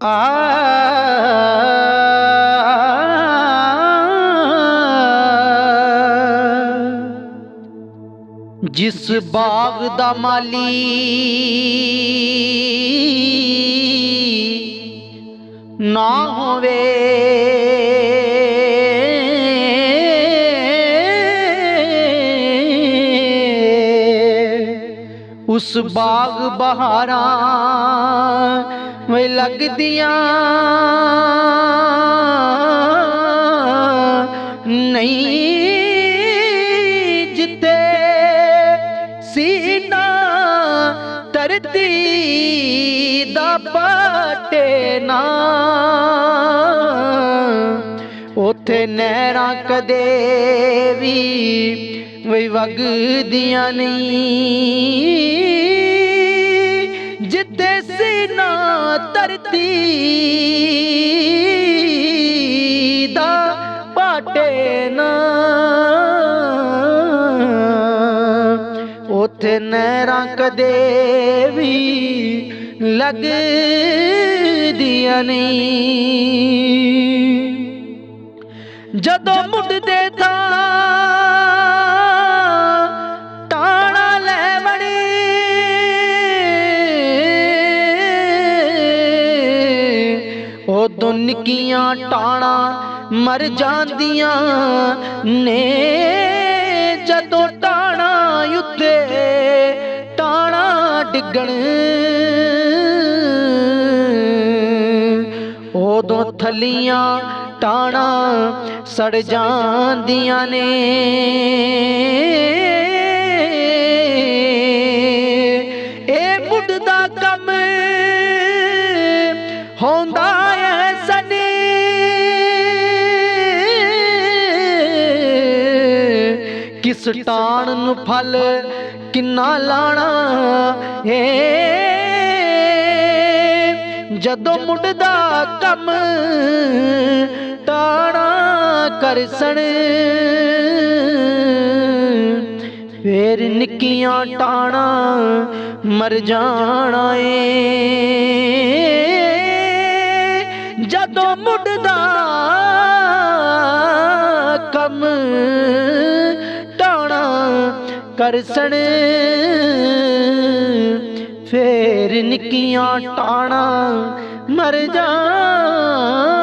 आ जिस बाग दा माली ना होवे उस बाग बहारा वे लगदियां नहीं जिते सीना धरती दा पाटे ना उथे नहरां कदे भी वे वगदियां नहीं जिते सीना धरती दा पाटे ना उथे नहरां कदे भी लगदियां नहीं। जदों मुड़दे टाणा लै बड़े उदों निक्कियां टाणा मर जांदियां ने जदों टाणा उत्ते टाणा डिगण उदों थलियां टाणा सड़ जांदियां ने ए मुड़दा कम होंदा है सने किस टाण नूं फल किन्ना लाना है जदों मुड़दा कम टाणा करसन फिर निक्कियां टाणा मर जाना है जदों मुड़दा कम टाणा करसन फिर निक्कियां टाणा मर जाना।